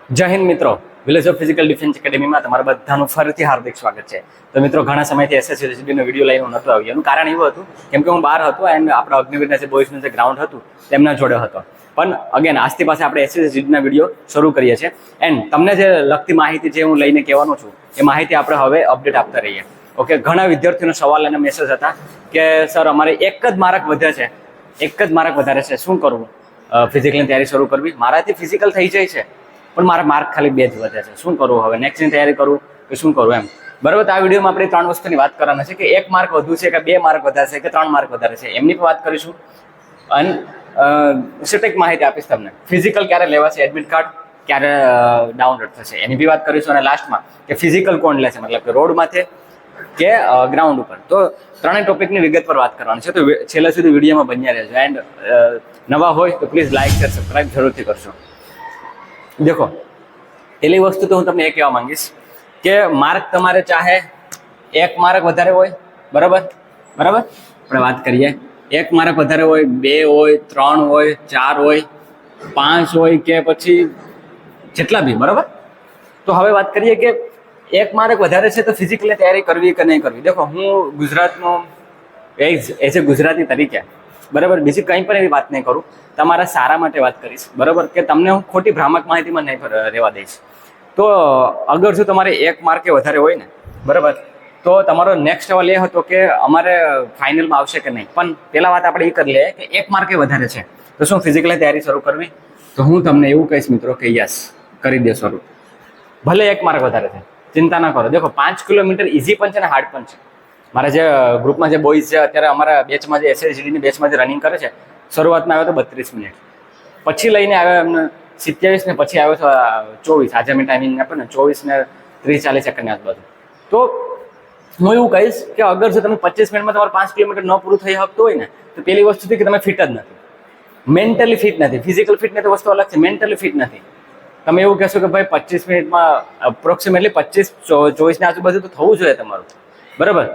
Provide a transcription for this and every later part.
જય હિન્દ મિત્રો, village of physical defence એકેડેમીમાં તમારા બધાનું ફરીથી હાર્દિક સ્વાગત છે. તો મિત્રો, ઘણા સમયથી એસએસસીનો વિડીયો લઈને હું નહોતો આવ્યો. એનું કારણ એવું હતું કેમ કે હું બહાર હતો એન્ડ આપણા અગ્નિવીરના જે બોયઝનું જે ગ્રાઉન્ડ હતું તેમના જોડે હતો. પણ અગેન આજથી પાસે આપણે એસએસસીના વિડીયો શરૂ કરીએ છીએ એન્ડ તમને જે લગતી માહિતી જે હું લઈને કહેવાનો છું એ માહિતી આપણે હવે અપડેટ આપતા રહીએ. ઓકે, ઘણા વિદ્યાર્થીઓનો સવાલ અને મેસેજ હતા કે સર અમારે એક જ માર્ક વધે છે, એક જ માર્ક વધારે છે, શું કરવું? ફિઝિકલની તૈયારી શરૂ કરવી? મારાથી ફિઝિકલ થઈ જાય છે પણ મારા માર્ક ખાલી 2 જ વધે છે, શું કરવું? હવે નેક્સ્ટની તૈયારી કરું કે શું કરું એમ. બરાબર, તો આ વિડીયોમાં આપણે 3 વસ્તુની વાત કરવાના છે કે 1 માર્ક વધુ છે કે 2 માર્ક વધારે છે કે 3 માર્ક વધારે છે, એમની પણ વાત કરીશું. અને સટીક માહિતી આપીશ તમને. ફિઝિકલ ક્યારે લેવાશે, એડમિટ કાર્ડ ક્યારે ડાઉનલોડ થશે એની બી વાત કરીશું. અને લાસ્ટમાં કે ફિઝિકલ કોણ લેશે, મતલબ કે રોડમાંથી કે ગ્રાઉન્ડ ઉપર. તો ત્રણેય ટોપિકની વિગત પર વાત કરવાની છે. તો છેલ્લા સુધી વિડીયોમાં બન્યા રહેજો. એન્ડ નવા હોય તો પ્લીઝ લાઇક શેર સબસ્ક્રાઇબ જરૂરથી કરશો. દેખો, પહેલી વસ્તુ તો હું તમને એ કહેવા માંગીશ કે માર્ક તમારે ચાહે 1 માર્ક વધારે હોય, બરાબર બરાબર આપણે વાત કરીએ, 1 માર્ક વધારે હોય, 2 હોય, 3 હોય, 4 હોય, 5 હોય કે પછી જેટલા બી, બરાબર. તો હવે વાત કરીએ કે 1 માર્ક વધારે છે તો ફિઝિકલની તૈયારી કરવી કે નહીં કરવી. દેખો, હું ગુજરાતનો એઝ એ ગુજરાતી તરીકે, બરાબર, બીજી કંઈ પણ એવી વાત નહીં કરું, તમારા સારા માટે વાત કરીશ, બરાબર, કે તમને હું ખોટી ભ્રામક માહિતીમાં નહીં રહેવા દઈશ. તો અગર જો તમારે 1 માર્કે વધારે હોય ને, બરાબર, તો તમારો નેક્સ્ટ સવાલ એ હતો કે અમારે ફાઇનલમાં આવશે કે નહીં. પણ પહેલા વાત આપણે એ કરી લઈએ કે 1 માર્કે વધારે છે તો શું ફિઝિકલની તૈયારી શરૂ કરવી? તો હું તમને એવું કહીશ મિત્રો કે યસ, કરી દે શરૂ. ભલે 1 માર્ક વધારે છે, ચિંતા ના કરો. દેખો, 5 કિલોમીટર ઇઝી પણ છે ને હાર્ડ પણ છે. મારા જે ગ્રુપમાં જે બોયઝ છે અત્યારે અમારા બેચમાં જે એસએસજીની બેચમાં જે રનિંગ કરે છે, શરૂઆતમાં આવ્યો તો 32 મિનિટ, પછી લઈને આવ્યો એમને 27 ને પછી આવ્યો તો 24. આજે મેં ટાઈમિંગ આપ્યો ને 24 ને 30-40 સેકન્ડની આજુબાજુ. તો હું એવું કહીશ કે અગર જો તમે 25 મિનિટમાં તમારે 5 કિલોમીટર ન પૂરું થઈ શકતું હોય ને, તો પહેલી વસ્તુ છે કે તમે ફિટ જ નથી, મેન્ટલી ફિટ નથી. ફિઝિકલ ફિટનેસ તો વસ્તુ અલગ છે, મેન્ટલી ફિટ નથી. તમે એવું કહેશો કે ભાઈ 25 મિનિટમાં અપ્રોક્સિમેટલી 25-24 ની આજુબાજુ તો થવું જોઈએ તમારું, બરાબર.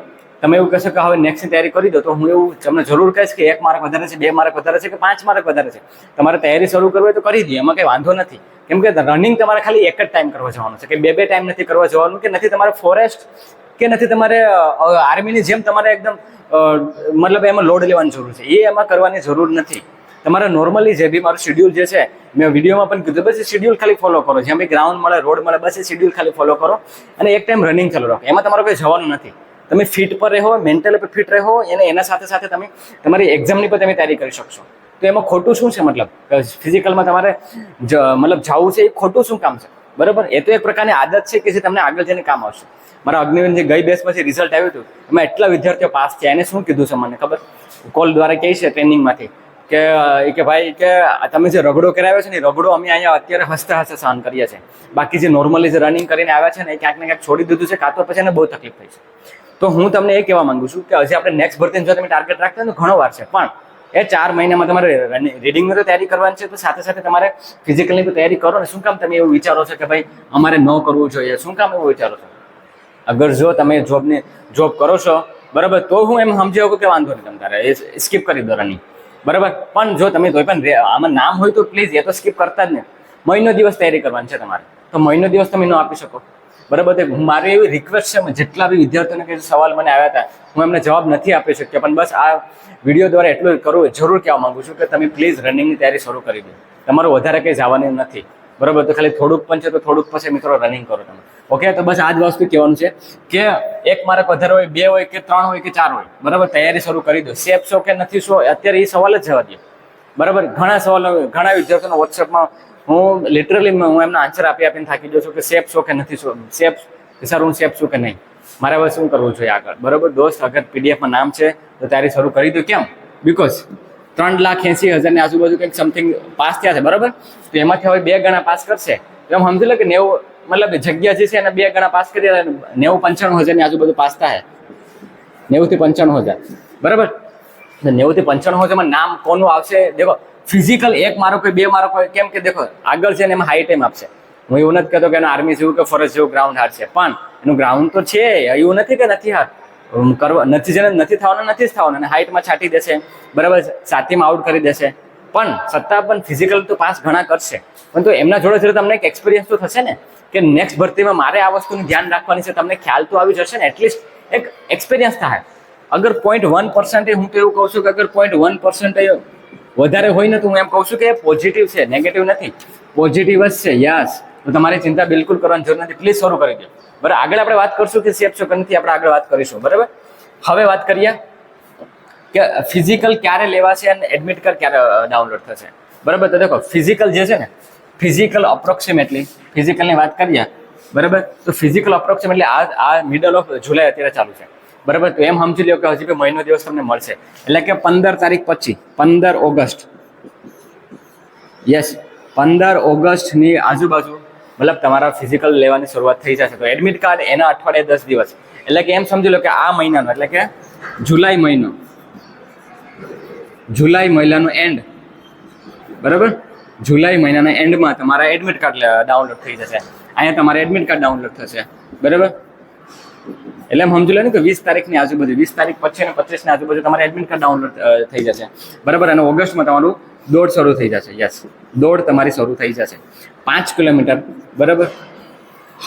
તમે એવું કહેશો કે હવે નેક્સ્ટની તૈયારી કરી દો, તો હું એવું તમને જરૂર કહીશ કે 1 માર્ક વધારે છે, 2 માર્ક વધારે છે કે 5 માર્ક વધારે છે, તમારે તૈયારી શરૂ કરવી હોય તો કરી દઈએ, એમાં કંઈ વાંધો નથી. કેમ કે રનિંગ તમારે ખાલી એક જ ટાઈમ કરવા જવાનું છે, કે બે ટાઈમ નથી કરવા જવાનું, કે નથી તમારે ફોરેસ્ટ કે નથી તમારે આર્મીની જેમ તમારે એકદમ મતલબ એમાં લોડ લેવાની જરૂર છે, એ એમાં કરવાની જરૂર નથી. તમારે નોર્મલી જે બી મારું શેડ્યુલ જે છે, મેં વિડીયોમાં પણ કીધું, બસ એ શેડ્યુલ ખાલી ફોલો કરો. જ્યાં બી ગ્રાઉન્ડ મળે, રોડ મળે, બસ એ શેડ્યુલ ખાલી ફોલો કરો અને એક ટાઈમ રનિંગ ચાલુ રાખો. એમાં તમારે કોઈ જવાનું નથી. તમે ફિટ પર રહો, મેન્ટલી પર ફિટ રહો, અને એના સાથે સાથે તમે તમારી એક્ઝામની પણ તમે તૈયારી કરી શકશો. તો એમાં ખોટું શું છે? મતલબ ફિઝિકલમાં તમારે મતલબ જવું છે, એ ખોટું શું કામ છે? બરાબર, એ તો એક પ્રકારની આદત છે કે જે તમને આગળ જઈને કામ આવશે. મારા અગ્નિવીર જે ગઈ બેચ પછી રિઝલ્ટ આવ્યું હતું, એમાં એટલા વિદ્યાર્થીઓ પાસ થયા. એને શું કીધું છે મને ખબર? કોલ દ્વારા કહે છે ટ્રેનિંગમાંથી કે ભાઈ કે તમે જે રગડો કરાવ્યો છે ને, રગડો અમે અહીંયા અત્યારે હસતે હસતે સહન કરીએ છીએ. બાકી જે નોર્મલી જે રનિંગ કરીને આવ્યા છે ને, એ ક્યાંક ને ક્યાંક છોડી દીધું છે, કાં તો પછી એને બહુ તકલીફ થઈ છે. તો હું તમને એ કહેવા માંગુ છું કે હજી આપણે નેક્સ્ટ ભરતીને જો તમે ટાર્ગેટ રાખતા હોય તો ઘણો વાર છે, પણ એ 4 મહિનામાં તમારે રીડિંગની તો તૈયારી કરવાની છે, તો સાથે સાથે તમારે ફિઝિકલની તો તૈયારી કરો ને. શું કામ તમે એવું વિચારો છો કે ભાઈ અમારે ન કરવું જોઈએ? શું કામ એવું વિચારો છો? અગર જો તમે જોબ કરો છો, બરાબર, તો હું એમ સમજી શકું કે વાંધો નહીં, તમારે એ સ્કીપ કરી દો રનિંગ, બરાબર. પણ જો તમે કોઈ પણ આમાં નામ હોય તો પ્લીઝ એ તો સ્કીપ કરતા જ નહીં. મહિનો દિવસ તૈયારી કરવાની છે તમારે, તો મહિનો દિવસ તમે ન આપી શકો, બરાબર. મારી એવી રિક્વેસ્ટ છે, જેટલા બી વિદ્યાર્થીઓને કે સવાલ મને આવ્યા હતા, હું એમને જવાબ નથી આપી શક્યો, પણ બસ આ વિડીયો દ્વારા એટલું કરું જરૂર કહેવા માંગુ છું કે તમે પ્લીઝ રનિંગની તૈયારી શરૂ કરી દો. તમારું વધારે કંઈ જવાનું નથી, બરાબર. તો ખાલી થોડુંક પણ છે તો થોડુંક પછી મિત્રો રનિંગ કરો તમે. ઓકે, તો બસ આ જ વસ્તુ કહેવાનું છે કે 1 માર્ક વધારે હોય, 2 હોય કે 3 હોય કે 4 હોય, બરાબર, તૈયારી શરૂ કરી દો. સેફ છો કે નથી છો અત્યારે એ સવાલ જ જવા દો, બરાબર. ઘણા સવાલો, ઘણા વિદ્યાર્થીઓનો વોટ્સએપમાં હું લિટરલી હું એમના આન્સર આપીને થાકી જાઉં છું કે સેફ છો કે નથી છો. સેફ સર, હું સેફ છું કે નહીં, મારે હવે શું કરવું જોઈએ આગળ, બરાબર. દોસ્ત, અગર પીડીએફમાં નામ છે તો તૈયારી શરૂ કરી દો. કેમ? બિકોઝ 3,80,000 ની આજુબાજુ કંઈક સમથિંગ પાસ થયા છે, બરાબર. તો એમાંથી હવે 2 ગણા પાસ કરશે, તો એમ સમજી લો કે 90 મતલબ જગ્યા જે છે એને 2 ગણા પાસ કરી 90-95,000 ની આજુબાજુ પાસ થાય, 90,000-95,000, બરાબર. 90,000-95,000 નામ કોનું આવશે? દેખો, ફિઝિકલ 1 માર્ક હોય, 2 માર્ક હોય, કેમ કે દેખો આગળ છે ને એમાં હાઈ ટાઈમ આપશે. હું એવું નથી કહેતો કે એનું આર્મી જેવું કે ફોરેસ્ટ જેવું ગ્રાઉન્ડ હાર છે, પણ એનું ગ્રાઉન્ડ તો છે, એવું નથી કે નથી હાર કરવા નથી, જેને નથી થવાનું નથી જ થવાનું. અને હાઈટમાં છાંટી દેશે, બરાબર, 7મીમાં આઉટ કરી દેશે, પણ છતાં પણ ફિઝિકલ તો પાસ ઘણા કરશે, પણ તો એમના જોડે જોડે તમને એક એક્સપિરિયન્સ તો થશે ને કે નેક્સ્ટ ભરતીમાં મારે આ વસ્તુનું ધ્યાન રાખવાની છે, તમને ખ્યાલ તો આવી જશે ને, એટલીસ્ટ એક એક્સપિરિયન્સ થાય. અગર 0.1% હું તો એવું કહું છું કે અગર 0.1% વધારે હોય ને તો હું એમ કહું છું કે પોઝિટિવ છે, નેગેટિવ નથી, પોઝિટિવ જ છે. યસ, તો તમારી ચિંતા બિલકુલ કરવાની જરૂર નથી. પ્લીઝ શરૂ કરી દો. બરાબર, આગળ આપણે વાત કરશું કે સેફ છો કે નથી, આપણે આગળ વાત કરીશું. બરાબર, હવે વાત કરીએ કે ફિઝિકલ ક્યારે લેવાશે અને એડમિટ કાર્ડ ક્યારે ડાઉનલોડ થશે. બરાબર, તો દેખો ફિઝિકલ જે છે ને, ફિઝિકલ અપ્રોક્સિમેટલી ફિઝિકલની વાત કરીએ. બરાબર, તો ફિઝિકલ અપ્રોક્સિમેટલી આ મિડલ ઓફ જુલાઈ અત્યારે ચાલુ છે. બરાબર, તો એમ સમજી લો કે હજી બે મહિનો દિવસ તમને મળશે, એટલે કે 15 તારીખ પછી 15 ઓગસ્ટ, યસ 15 ઓગસ્ટની આજુબાજુ મતલબ તમારા ફિઝિકલ લેવાની શરૂઆત થઈ જશે. તો એડમિટ કાર્ડ એના અઠવાડિયે 10 દિવસ, એટલે કે એમ સમજી લો કે આ મહિનાનો એટલે કે જુલાઈ મહિનાનો એન્ડ. બરાબર, જુલાઈ મહિનાના એન્ડમાં તમારા એડમિટ કાર્ડ ડાઉનલોડ થઈ જશે. અહીંયા તમારે એડમિટ કાર્ડ ડાઉનલોડ થશે. બરાબર, એટલે એમ સમજી લો ને કે 20 તારીખની આજુબાજુ, 20 તારીખ પછી અને 25ની આજુબાજુ તમારે એડમિટ કાર્ડ ડાઉનલોડ થઈ જશે. બરાબર, અને ઓગસ્ટમાં તમારું દોડ શરૂ થઈ જશે. યસ, દોડ તમારી શરૂ થઈ જશે 5 કિલોમીટર. બરાબર,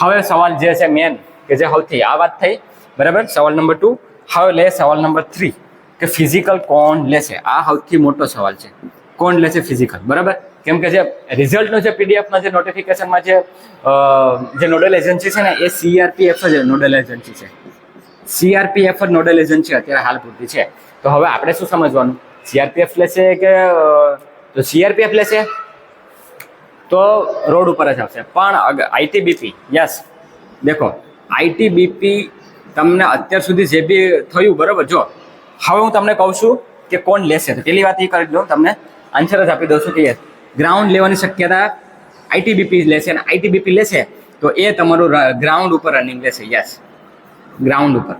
હવે સવાલ જે છે મેન કે જે સૌથી આ વાત થઈ. બરાબર, સવાલ નંબર 2. હવે લે સવાલ નંબર 3 કે ફિઝિકલ કોણ લેશે. આ સૌથી મોટો સવાલ છે, કોણ લેશે ફિઝિકલ. બરાબર, કેમ કે જે રિઝલ્ટનું જે પીડીએફમાં જે નોટિફિકેશનમાં જે નોડલ એજન્સી છે ને એ CRPF જ નોડલ એજન્સી છે. CRPF જ નોડલ એજન્સી અત્યારે હાલ પૂરતી છે. તો હવે આપણે શું સમજવાનું, CRPF લેશે કે તો CRPF લેશે તો રોડ ઉપર જ આવશે. પણ ITBP, યસ દેખો ITBP તમને અત્યાર સુધી જે બી થયું, બરાબર, જો હવે હું તમને કહું છું કે કોણ લેશે. તો પેલી વાત એ કરી દઉં, તમને આન્સર જ આપી દઉં છું કે યસ ગ્રાઉન્ડ લેવાની શક્યતા ITBP લેશે, અને ITBP લેશે તો એ તમારું ગ્રાઉન્ડ ઉપર રનિંગ લેશે. યસ, ગ્રાઉન્ડ ઉપર.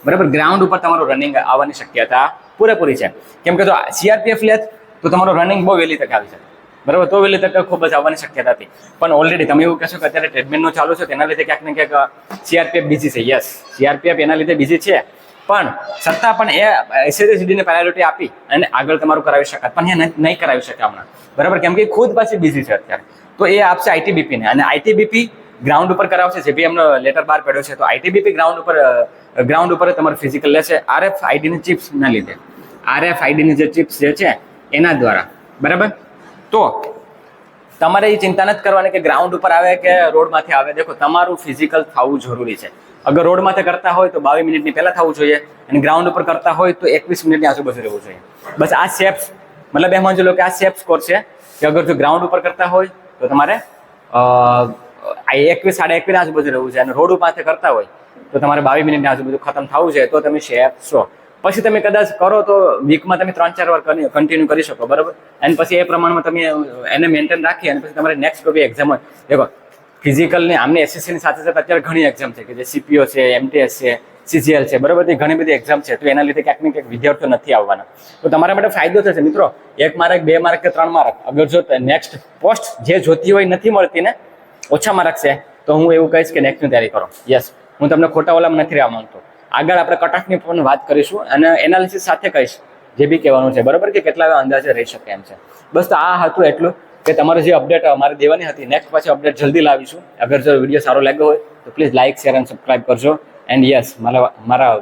બરાબર, ગ્રાઉન્ડ ઉપર તમારું રનિંગ આવવાની શક્યતા પૂરેપૂરી છે. કેમ કે જો CRPF લે તો તમારું રનિંગ બહુ વહેલી તકે આવી શકે. બરાબર, તો વહેલી તકે ખૂબ જ આવવાની શક્યતા હતી. પણ ઓલરેડી તમે એવું કહેશો કે અત્યારે ટ્રીટમેન્ટનું ચાલુ છે, તેના લીધે ક્યાંક ને ક્યાંક CRPF બીજી છે. યસ, CRPF એના લીધે બીજી છે, પણ છતાં પણ એ SSCDને પ્રાયોરિટી આપી અને આગળ તમારું કરાવી શકાત, પણ એ નહીં કરાવી શકે હમણાં. બરાબર, કેમ કે ખુદ પાછી બીજી છે અત્યારે. તો એ આપશે ITBP ને, અને ITBP ગ્રાઉન્ડ ઉપર કરાવશે. જે બી એમનો લેટર બહાર પડ્યો છે, તો ITBP ગ્રાઉન્ડ ઉપર તમારું ફિઝિકલ લેશે RFIDની ચિપ્સ ના લીધે. RFIDની જે ચિપ્સ જે છે એના દ્વારા. બરાબર, તો તમારે એ ચિંતા નથી કરવાની કે ગ્રાઉન્ડ ઉપર આવે કે રોડમાંથી આવે. દેખો તમારું ફિઝિકલ થવું જરૂરી છે. અગર રોડમાંથી કરતા હોય તો 22 મિનિટની પહેલા થવું જોઈએ, અને ગ્રાઉન્ડ ઉપર કરતા હોય તો 21 મિનિટની આજુબાજુ રહેવું જોઈએ. બસ આ સેફ, મતલબ એમ સમજી લો કે આ સેફ સ્કોર છે કે અગર જો ગ્રાઉન્ડ ઉપર કરતા હોય તો તમારે 21 સાડા 21 આજુબાજુ રહેવું છે, અને રોડ ઉપર કરતા હોય તો તમારે 22 મિનિટની આજુબાજુ ખતમ થવું છે, તો તમે સેફ છો. પછી તમે કદાચ કરો તો વીકમાં તમે 3-4 વાર કન્ટિન્યુ કરી શકો. બરાબર, અને પછી એ પ્રમાણમાં તમે એને મેન્ટેન રાખી અને પછી તમારે નેક્સ્ટ કોઈ એક્ઝામ હોય. દેખો ફિઝિકલની આમની SSCની સાથે સાથે અત્યારે ઘણી એક્ઝામ છે કે જે CPO છે, MTS છે, CGL છે. બરાબર, ઘણી બધી એક્ઝામ છે. તો એના લીધે ક્યાંક ને ક્યાંક વિદ્યાર્થીઓ નથી આવવાના. તો તમારા માટે ફાયદો થશે મિત્રો. 1 માર્ક 2 માર્ક કે 3 માર્ક અગર જો નેક્સ્ટ પોસ્ટ જે જોતી હોય નથી મળતી ને, ઓછા માર્ક છે, તો હું એવું કહીશ કે નેક્સ્ટની તૈયારી કરો. યસ, હું તમને ખોટા ઓલામાં નથી રહેવા માંગતો. આગળ આપણે કટઓફની પણ વાત કરીશું અને એનાલિસિસ સાથે કહીશ જે બી કહેવાનું છે. બરાબર, કે કેટલા અંદાજે રહી શકે એમ છે. બસ તો આ હતું એટલું કે તમારે જે અપડેટ અમારે દેવાની હતી. નેક્સ્ટ પછી અપડેટ જલ્દી લાવીશું. અગર જો વિડીયો સારો લાગ્યો હોય તો પ્લીઝ લાઇક, શેર અને સબસ્ક્રાઇબ કરજો. એન્ડ યસ, મારા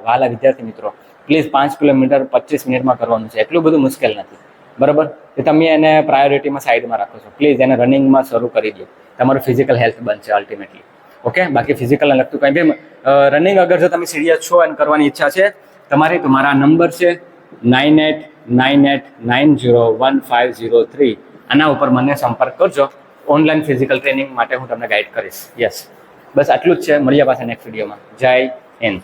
વહાલા વિદ્યાર્થી મિત્રો, પ્લીઝ 5 કિલોમીટર 25 મિનિટમાં કરવાનું છે. એટલું બધું મુશ્કેલ નથી. બરાબર, કે તમે એને પ્રાયોરિટીમાં સાઈડમાં રાખો છો. પ્લીઝ એને રનિંગમાં શરૂ કરી દો. તમારું ફિઝિકલ હેલ્થ બનશે અલ્ટિમેટલી. ઓકે, બાકી ફિઝિકલને લગતું કંઈ બી રનિંગ અગર જો તમે સિરિયસ છો અને કરવાની ઈચ્છા છે તમારી, તો મારા નંબર છે 9898901503. આના ઉપર મને સંપર્ક કરજો. ઓનલાઈન ફિઝિકલ ટ્રેનિંગ માટે હું તમને ગાઈડ કરીશ. યસ, બસ આટલું જ છે. મળીએ પાછા નેક્સ્ટ વિડીયોમાં. જય હિન્દ.